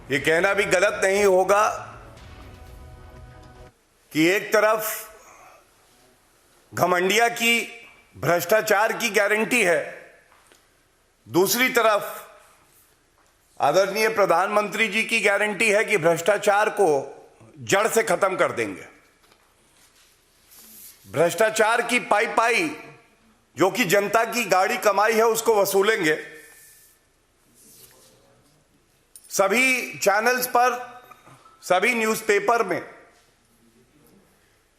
ये कहना भी गलत नहीं होगा कि एक तरफ घमंडिया की भ्रष्टाचार की गारंटी है, दूसरी तरफ आदरणीय प्रधानमंत्री जी की गारंटी है कि भ्रष्टाचार को जड़ से खत्म कर देंगे। भ्रष्टाचार की पाई पाई जो कि जनता की गाड़ी कमाई है उसको वसूलेंगे। सभी चैनल्स पर, सभी न्यूज़पेपर में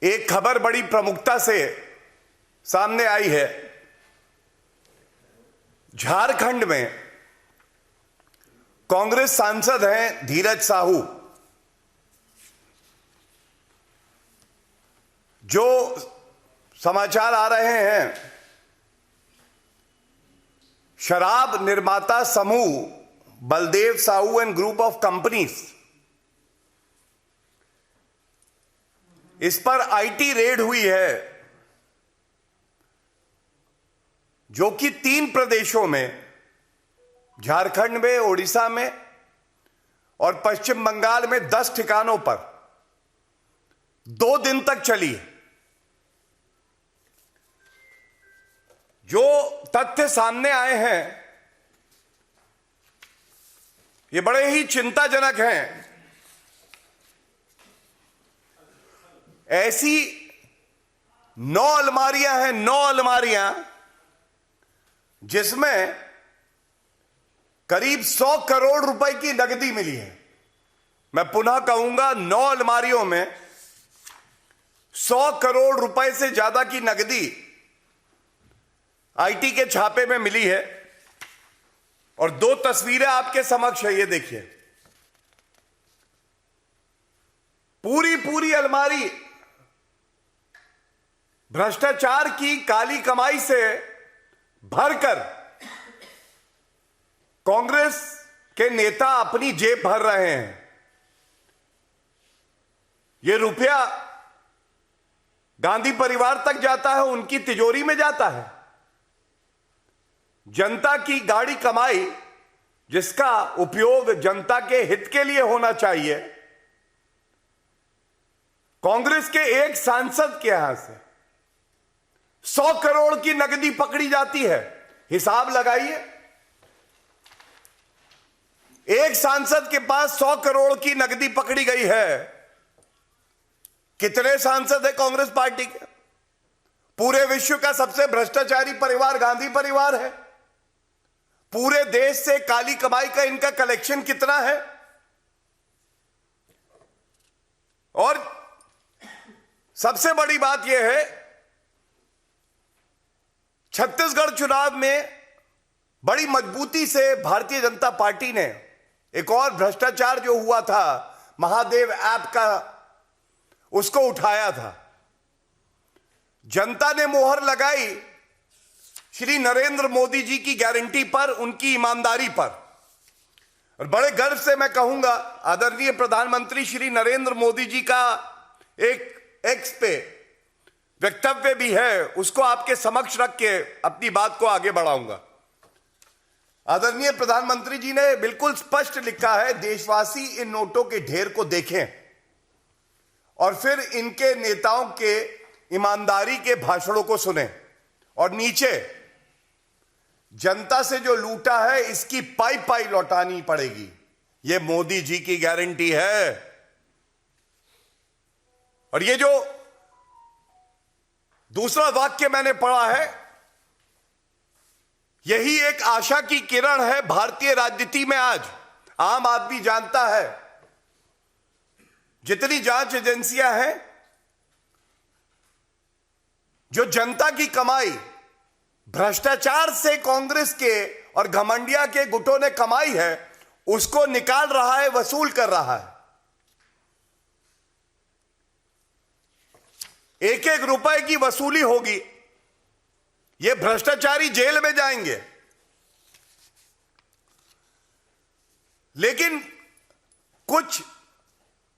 एक खबर बड़ी प्रमुखता से सामने आई है। झारखंड में कांग्रेस सांसद हैं धीरज साहू, जो समाचार आ रहे हैं शराब निर्माता समूह Baldev Sahu and group of companies, इस पर आईटी रेड हुई है जो कि 3 प्रदेशों में, झारखंड में, ओडिशा में और पश्चिम बंगाल में 10 ठिकानों पर 2 दिन तक चली है। जो तथ्य सामने आए हैं ये बड़े ही चिंताजनक हैं। ऐसी 9 अलमारियां हैं, 9 अलमारियां जिसमें करीब 100 करोड़ रुपए की नकदी मिली है। मैं पुनः कहूंगा, 9 अलमारियों में 100 करोड़ रुपए से ज्यादा की नकदी आईटी के छापे में मिली है। और 2 तस्वीरें आपके समक्ष है, ये देखिए। पूरी अलमारी भ्रष्टाचार की काली कमाई से भरकर कांग्रेस के नेता अपनी जेब भर रहे हैं। ये रुपया गांधी परिवार तक जाता है, उनकी तिजोरी में जाता है। जनता की गाड़ी कमाई जिसका उपयोग जनता के हित के लिए होना चाहिए, कांग्रेस के एक सांसद के यहां से 100 करोड़ की नकदी पकड़ी जाती है। हिसाब लगाइए, एक सांसद के पास 100 करोड़ की नकदी पकड़ी गई है। कितने सांसद है कांग्रेस पार्टी के? पूरे विश्व का सबसे भ्रष्टाचारी परिवार गांधी परिवार है। पूरे देश से काली कमाई का इनका कलेक्शन कितना है? और सबसे बड़ी बात यह है, छत्तीसगढ़ चुनाव में बड़ी मजबूती से भारतीय जनता पार्टी ने एक और भ्रष्टाचार जो हुआ था महादेव ऐप का, उसको उठाया था। जनता ने मोहर लगाई श्री नरेंद्र मोदी जी की गारंटी पर, उनकी ईमानदारी पर। और बड़े गर्व से मैं कहूंगा, आदरणीय प्रधानमंत्री श्री नरेंद्र मोदी जी का एक एक्स पे वक्तव्य भी है, उसको आपके समक्ष रख के अपनी बात को आगे बढ़ाऊंगा। आदरणीय प्रधानमंत्री जी ने बिल्कुल स्पष्ट लिखा है, देशवासी इन नोटों के ढेर को देखें और फिर इनके नेताओं के ईमानदारी के भाषणों को सुने, और नीचे जनता से जो लूटा है इसकी पाई पाई लौटानी पड़ेगी। यह मोदी जी की गारंटी है। और ये जो दूसरा वाक्य मैंने पढ़ा है, यही एक आशा की किरण है भारतीय राजनीति में। आज आम आदमी जानता है, जितनी जांच एजेंसियां हैं जो जनता की कमाई भ्रष्टाचार से कांग्रेस के और घमंडिया के गुटों ने कमाई है, उसको निकाल रहा है, वसूल कर रहा है। एक एक रुपए की वसूली होगी। ये भ्रष्टाचारी जेल में जाएंगे। लेकिन कुछ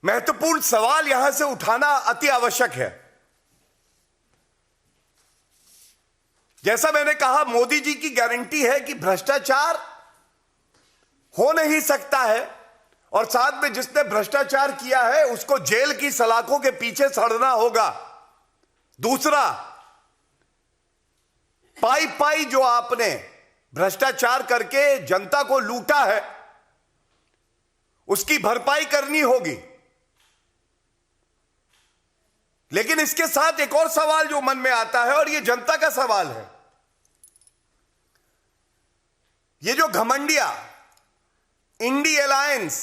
महत्वपूर्ण सवाल यहां से उठाना अति आवश्यक है। जैसा मैंने कहा, मोदी जी की गारंटी है कि भ्रष्टाचार हो नहीं सकता है और साथ में जिसने भ्रष्टाचार किया है उसको जेल की सलाखों के पीछे सड़ना होगा। दूसरा, पाई पाई जो आपने भ्रष्टाचार करके जनता को लूटा है उसकी भरपाई करनी होगी। लेकिन इसके साथ एक और सवाल जो मन में आता है, और यह जनता का सवाल है, ये जो घमंडिया इंडी अलायंस,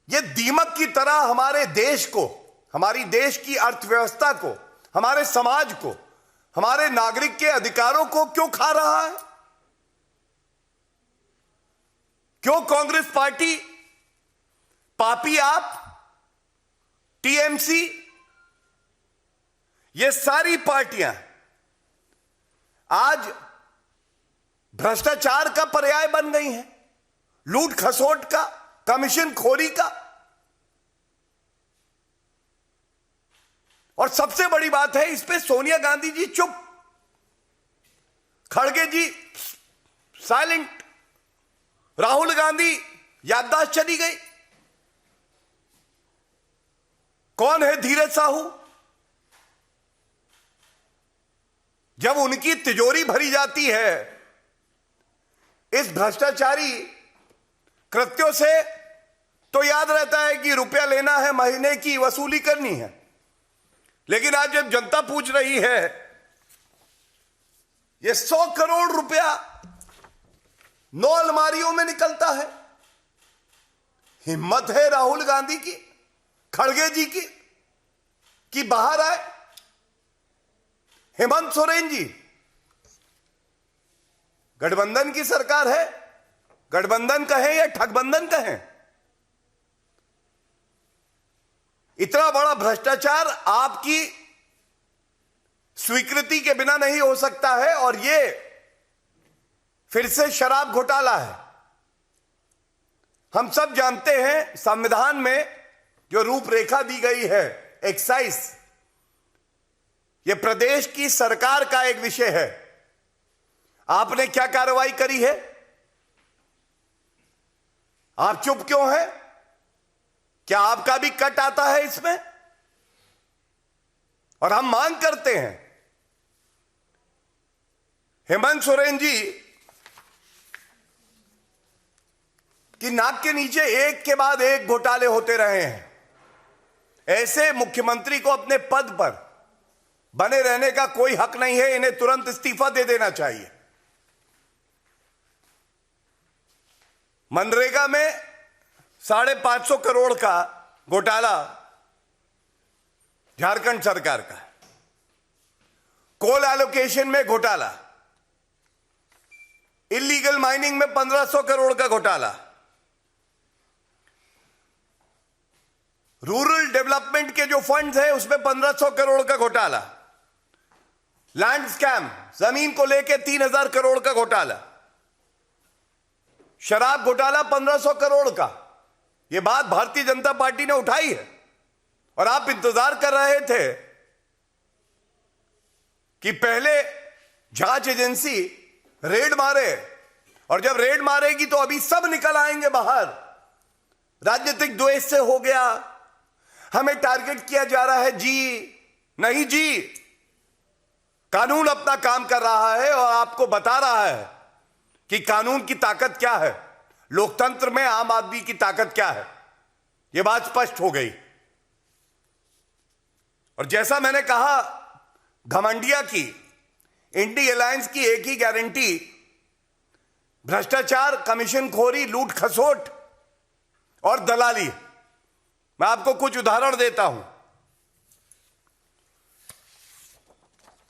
ये दीमक की तरह हमारे देश को, हमारी देश की अर्थव्यवस्था को, हमारे समाज को, हमारे नागरिक के अधिकारों को क्यों खा रहा है? क्यों कांग्रेस पार्टी, पापी आप, टीएमसी, ये सारी पार्टियां आज भ्रष्टाचार का पर्याय बन गई हैं, लूट खसोट का, कमीशन खोरी का। और सबसे बड़ी बात है, इस पे सोनिया गांधी जी चुप, खड़गे जी साइलेंट, राहुल गांधी याददाश्त चली गई। कौन है धीरज साहू? जब उनकी तिजोरी भरी जाती है इस भ्रष्टाचारी कृत्यों से, तो याद रहता है कि रुपया लेना है, महीने की वसूली करनी है। लेकिन आज जब जनता पूछ रही है, ये 100 करोड़ रुपया 9 अलमारियों में निकलता है। हिम्मत है राहुल गांधी की, खड़गे जी की, कि बाहर आए। हेमंत सोरेन जी, गठबंधन की सरकार है, गठबंधन कहें या ठगबंधन कहें, इतना बड़ा भ्रष्टाचार आपकी स्वीकृति के बिना नहीं हो सकता है। और ये फिर से शराब घोटाला है। हम सब जानते हैं संविधान में जो रूपरेखा दी गई है, एक्साइज, ये प्रदेश की सरकार का एक विषय है। आपने क्या कार्रवाई करी है? आप चुप क्यों हैं? क्या आपका भी कट आता है इसमें? और हम मांग करते हैं, हेमंत सोरेन जी की नाक के नीचे एक के बाद एक घोटाले होते रहे हैं। ऐसे मुख्यमंत्री को अपने पद पर बने रहने का कोई हक नहीं है। इन्हें तुरंत इस्तीफा दे देना चाहिए। मनरेगा में 550 करोड़ का घोटाला झारखंड सरकार का, कोल एलोकेशन में घोटाला, इलीगल माइनिंग में 1500 करोड़ का घोटाला, रूरल डेवलपमेंट के जो फंड्स हैं उसमें 1500 करोड़ का घोटाला, लैंड स्कैम, जमीन को लेके 3000 करोड़ का घोटाला, शराब घोटाला 1500 करोड़ का। यह बात भारतीय जनता पार्टी ने उठाई है और आप इंतजार कर रहे थे कि पहले जांच एजेंसी रेड मारे, और जब रेड मारेगी तो अभी सब निकल आएंगे बाहर। राजनीतिक द्वेष से हो गया, हमें टारगेट किया जा रहा है। जी नहीं जी, कानून अपना काम कर रहा है और आपको बता रहा है कि कानून की ताकत क्या है, लोकतंत्र में आम आदमी की ताकत क्या है। यह बात स्पष्ट हो गई। और जैसा मैंने कहा, घमंडिया की, इंडी अलायंस की एक ही गारंटी, भ्रष्टाचार, कमीशनखोरी, लूट खसोट और दलाली। मैं आपको कुछ उदाहरण देता हूं।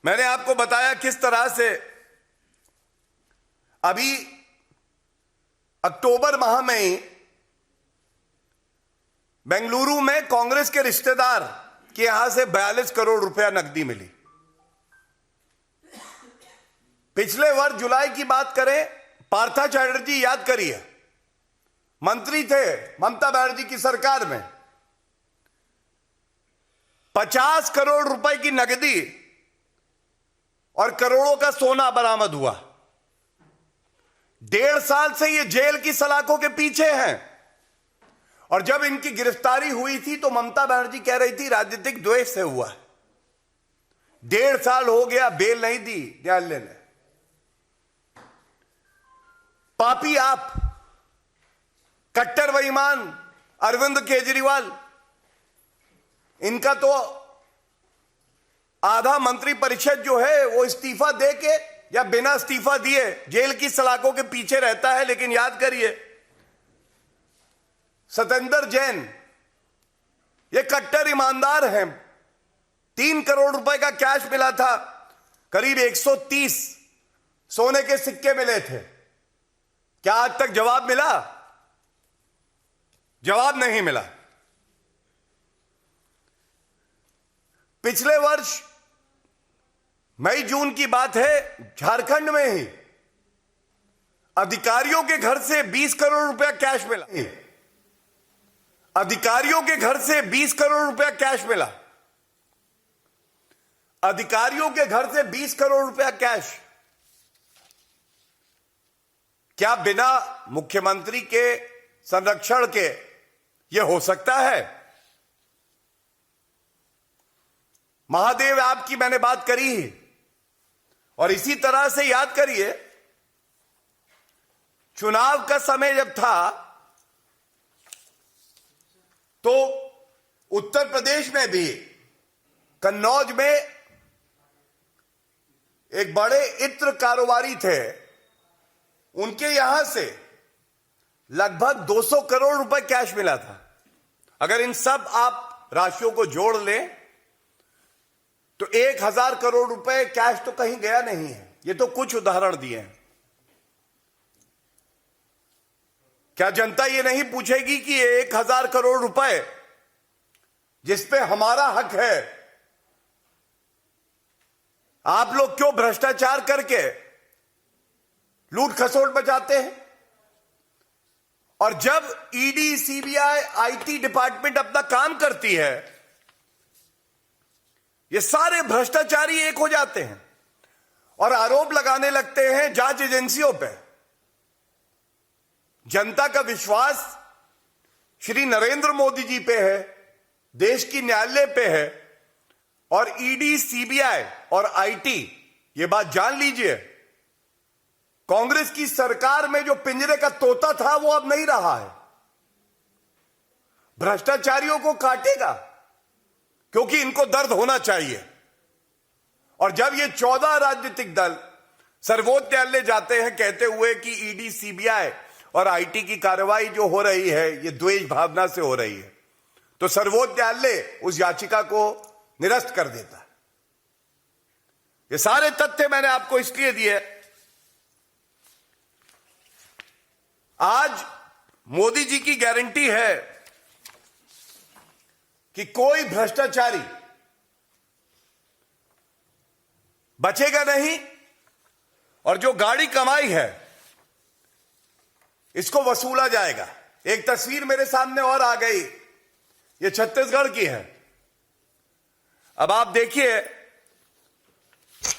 मैंने आपको बताया किस तरह से अभी अक्टूबर माह में ही बेंगलुरु में कांग्रेस के रिश्तेदार के यहां से 42 करोड़ रुपया नकदी मिली। पिछले वर्ष जुलाई की बात करें, पार्था चैटर्जी, याद करिए, मंत्री थे ममता बनर्जी की सरकार में, 50 करोड़ रुपए की नकदी और करोड़ों का सोना बरामद हुआ। 1.5 साल से ये जेल की सलाखों के पीछे हैं। और जब इनकी गिरफ्तारी हुई थी तो ममता बनर्जी कह रही थी राजनीतिक द्वेष से हुआ है। 1.5 साल हो गया, बेल नहीं दी न्यायालय ने। पापी आप, कट्टर बेईमान अरविंद केजरीवाल, इनका तो आधा मंत्री परिषद जो है वो इस्तीफा दे के या बिना इस्तीफा दिए जेल की सलाखों के पीछे रहता है। लेकिन याद करिए, सत्येंद्र जैन ये कट्टर ईमानदार हैं। 3 करोड़ रुपए का कैश मिला था, करीब 130 सोने के सिक्के मिले थे। क्या आज तक जवाब मिला? जवाब नहीं मिला। पिछले वर्ष मई जून की बात है, झारखंड में ही अधिकारियों के घर से 20 करोड़ रुपया कैश मिला। अधिकारियों के घर से 20 करोड़ रुपया कैश मिला। अधिकारियों के घर से 20 करोड़ रुपया कैश। क्या बिना मुख्यमंत्री के संरक्षण के यह हो सकता है? महादेव ऐप की मैंने बात करी ही। और इसी तरह से याद करिए, चुनाव का समय जब था तो उत्तर प्रदेश में भी कन्नौज में एक बड़े इत्र कारोबारी थे, उनके यहां से लगभग 200 करोड़ रुपए कैश मिला था। अगर इन सब आप राशियों को जोड़ लें तो 1000 करोड़ रुपए कैश तो कहीं गया नहीं है। ये तो कुछ उदाहरण दिए हैं। क्या जनता ये नहीं पूछेगी कि 1000 करोड़ रुपए जिस पे हमारा हक है, आप लोग क्यों भ्रष्टाचार करके लूट खसोट बचाते हैं? और जब ईडी, सीबीआई, आईटी डिपार्टमेंट अपना काम करती है, ये सारे भ्रष्टाचारी एक हो जाते हैं और आरोप लगाने लगते हैं जांच एजेंसियों पे। जनता का विश्वास श्री नरेंद्र मोदी जी पे है, देश की न्यायालय पे है। और ईडी, सीबीआई और आईटी, ये बात जान लीजिए, कांग्रेस की सरकार में जो पिंजरे का तोता था वो अब नहीं रहा है। भ्रष्टाचारियों को काटेगा क्योंकि इनको दर्द होना चाहिए। और जब ये 14 राजनीतिक दल सर्वोच्च न्यायालय जाते हैं कहते हुए कि ईडी, सीबीआई और आईटी की कार्रवाई जो हो रही है ये द्वेष भावना से हो रही है, तो सर्वोच्च न्यायालय उस याचिका को निरस्त कर देता है। ये सारे तथ्य मैंने आपको इसलिए दिए। आज मोदी जी की गारंटी है कि कोई भ्रष्टाचारी बचेगा नहीं और जो गाड़ी कमाई है इसको वसूला जाएगा। एक तस्वीर मेरे सामने और आ गई, ये छत्तीसगढ़ की है। अब आप देखिए,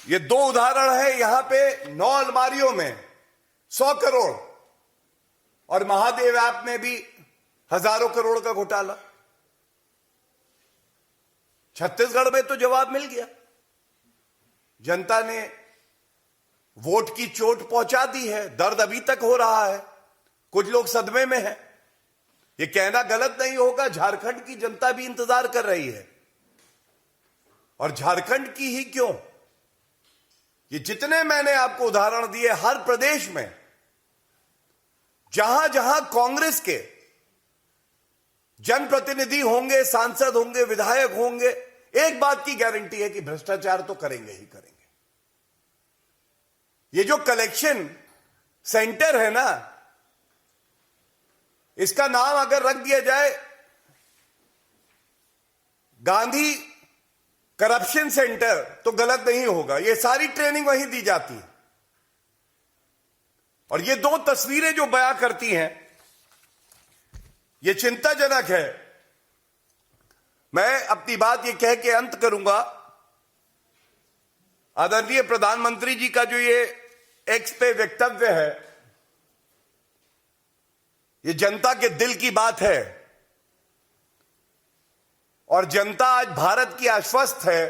ये 2 उदाहरण है। यहां पे 9 अलमारियों में 100 करोड़ और महादेव ऐप में भी हजारों करोड़ का घोटाला। छत्तीसगढ़ में तो जवाब मिल गया। जनता ने वोट की चोट पहुंचा दी है, दर्द अभी तक हो रहा है, कुछ लोग सदमे में हैं। ये कहना गलत नहीं होगा, झारखंड की जनता भी इंतजार कर रही है। और झारखंड की ही क्यों, ये जितने मैंने आपको उदाहरण दिए, हर प्रदेश में जहां जहां कांग्रेस के जनप्रतिनिधि होंगे, सांसद होंगे, विधायक होंगे, एक बात की गारंटी है कि भ्रष्टाचार तो करेंगे ही करेंगे। ये जो कलेक्शन सेंटर है ना, इसका नाम अगर रख दिया जाए गांधी करप्शन सेंटर तो गलत नहीं होगा। ये सारी ट्रेनिंग वहीं दी जाती है। और ये 2 तस्वीरें जो बयां करती हैं, ये चिंताजनक है। मैं अपनी बात ये कह के अंत करूंगा। आदरणीय प्रधानमंत्री जी का जो ये एक्स पे वक्तव्य है, ये जनता के दिल की बात है और जनता आज भारत की आश्वस्त है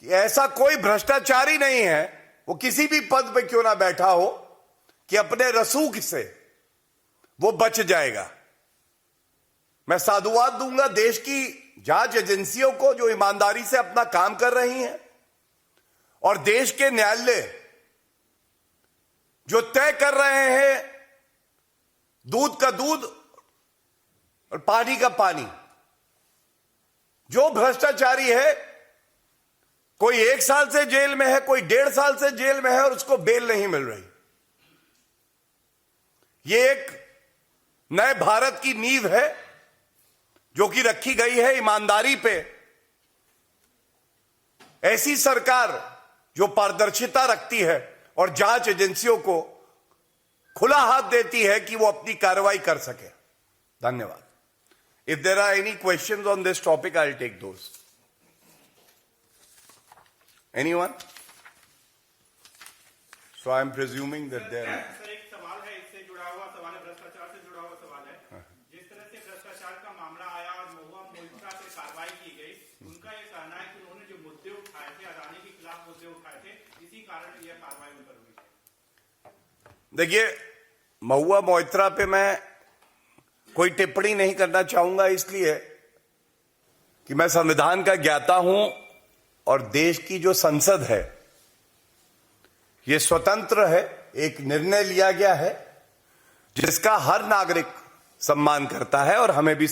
कि ऐसा कोई भ्रष्टाचारी नहीं है, वो किसी भी पद पे क्यों ना बैठा हो, कि अपने रसूख से वो बच जाएगा। मैं साधुवाद दूंगा देश की जांच एजेंसियों को जो ईमानदारी से अपना काम कर रही हैं, और देश के न्यायालय जो तय कर रहे हैं दूध का दूध और पानी का पानी। जो भ्रष्टाचारी है, कोई 1 साल से जेल में है, कोई 1.5 साल से जेल में है और उसको बेल नहीं मिल रही। ये एक नए भारत की नींव है जो कि रखी गई है ईमानदारी पे। ऐसी सरकार जो पारदर्शिता रखती है और जांच एजेंसियों को खुला हाथ देती है कि वो अपनी कार्रवाई कर सके। धन्यवाद। If there are any questions on this topic, I will take those. Anyone? So I am presuming that there sir, एक सवाल है, इससे जुड़ा हुआ सवाल है, भ्रष्टाचार से जुड़ा हुआ सवाल है। जिस तरह से भ्रष्टाचार का मामला आया और महुआ मोइत्रा से कार्रवाई की गई, उनका यह कहना है कि उन्होंने जो मुद्दे उठाए थे, अडानी के खिलाफ मुद्दे उठाए थे, इसी कारण यह कार्रवाई उन पर हुई। देखिए, महुआ मोइत्रा पे मैं कोई टिप्पणी नहीं करना चाहूंगा, इसलिए कि मैं संविधान का ज्ञाता हूं और देश की जो संसद है ये स्वतंत्र है। एक निर्णय लिया गया है जिसका हर नागरिक सम्मान करता है और हमें भी